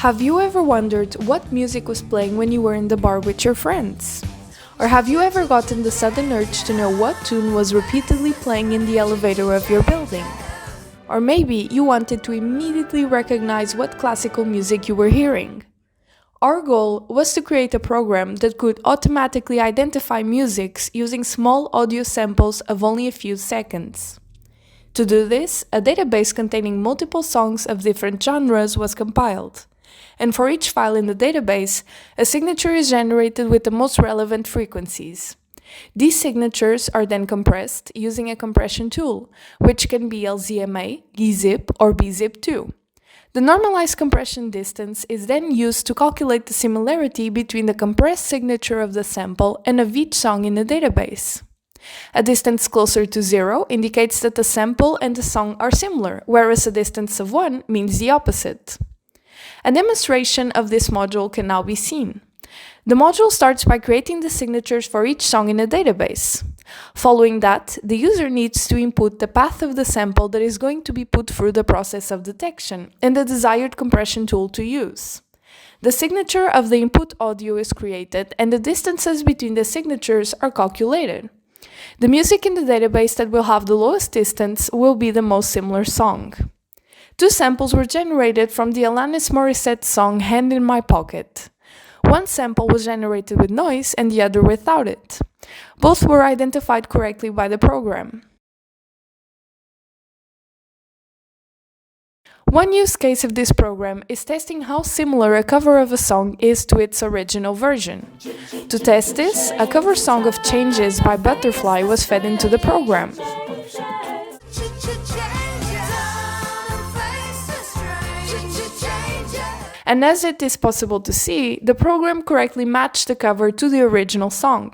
Have you ever wondered what music was playing when you were in the bar with your friends? Or have you ever gotten the sudden urge to know what tune was repeatedly playing in the elevator of your building? Or maybe you wanted to immediately recognize what classical music you were hearing. Our goal was to create a program that could automatically identify musics using small audio samples of only a few seconds. To do this, a database containing multiple songs of different genres was compiled. And for each file in the database, a signature is generated with the most relevant frequencies. These signatures are then compressed using a compression tool, which can be LZMA, gzip, or bzip2. The normalized compression distance is then used to calculate the similarity between the compressed signature of the sample and of each song in the database. A distance closer to 0 indicates that the sample and the song are similar, whereas a distance of 1 means the opposite. A demonstration of this module can now be seen. The module starts by creating the signatures for each song in a database. Following that, the user needs to input the path of the sample that is going to be put through the process of detection and the desired compression tool to use. The signature of the input audio is created and the distances between the signatures are calculated. The music in the database that will have the lowest distance will be the most similar song. Two samples were generated from the Alanis Morissette song Hand in My Pocket. One sample was generated with noise and the other without it. Both were identified correctly by the program. One use case of this program is testing how similar a cover of a song is to its original version. To test this, a cover song of Changes by Butterfly was fed into the program. And as it is possible to see, the program correctly matched the cover to the original song.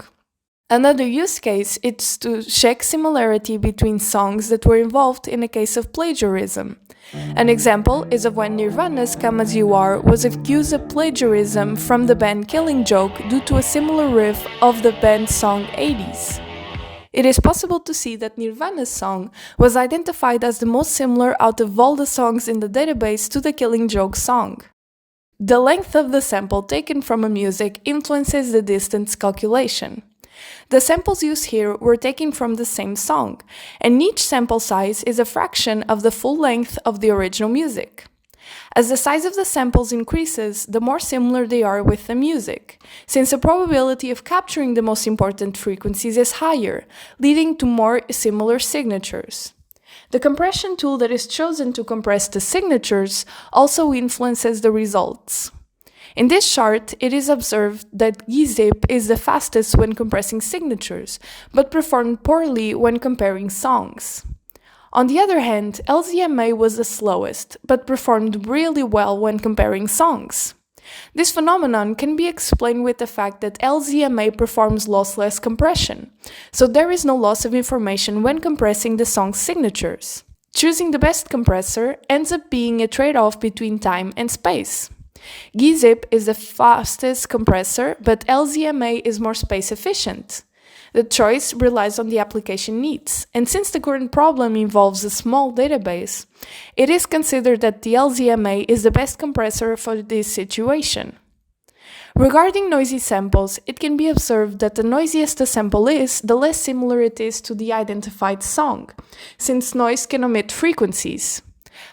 Another use case is to check similarity between songs that were involved in a case of plagiarism. An example is of when Nirvana's Come As You Are was accused of plagiarism from the band Killing Joke due to a similar riff of the band's song 80s. It is possible to see that Nirvana's song was identified as the most similar out of all the songs in the database to the Killing Joke song. The length of the sample taken from a music influences the distance calculation. The samples used here were taken from the same song, and each sample size is a fraction of the full length of the original music. As the size of the samples increases, the more similar they are with the music, since the probability of capturing the most important frequencies is higher, leading to more similar signatures. The compression tool that is chosen to compress the signatures also influences the results. In this chart, it is observed that gzip is the fastest when compressing signatures, but performed poorly when comparing songs. On the other hand, LZMA was the slowest, but performed really well when comparing songs. This phenomenon can be explained with the fact that LZMA performs lossless compression, so there is no loss of information when compressing the song's signatures. Choosing the best compressor ends up being a trade-off between time and space. gzip is the fastest compressor, but LZMA is more space efficient. The choice relies on the application needs, and since the current problem involves a small database, it is considered that the LZMA is the best compressor for this situation. Regarding noisy samples, it can be observed that the noisiest a sample is, the less similar it is to the identified song, since noise can omit frequencies.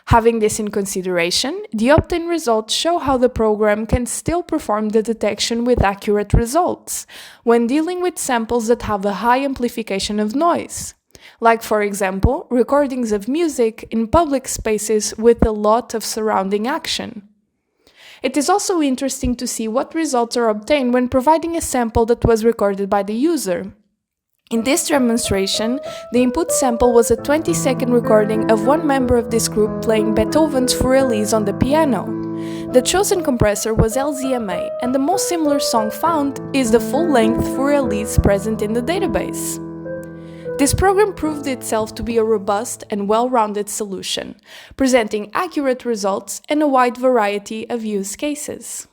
Having this in consideration, the obtained results show how the program can still perform the detection with accurate results when dealing with samples that have a high amplification of noise, like, for example, recordings of music in public spaces with a lot of surrounding action. It is also interesting to see what results are obtained when providing a sample that was recorded by the user. In this demonstration, the input sample was a 20-second recording of one member of this group playing Beethoven's Furelise on the piano. The chosen compressor was LZMA, and the most similar song found is the full-length Furelise present in the database. This program proved itself to be a robust and well-rounded solution, presenting accurate results and a wide variety of use cases.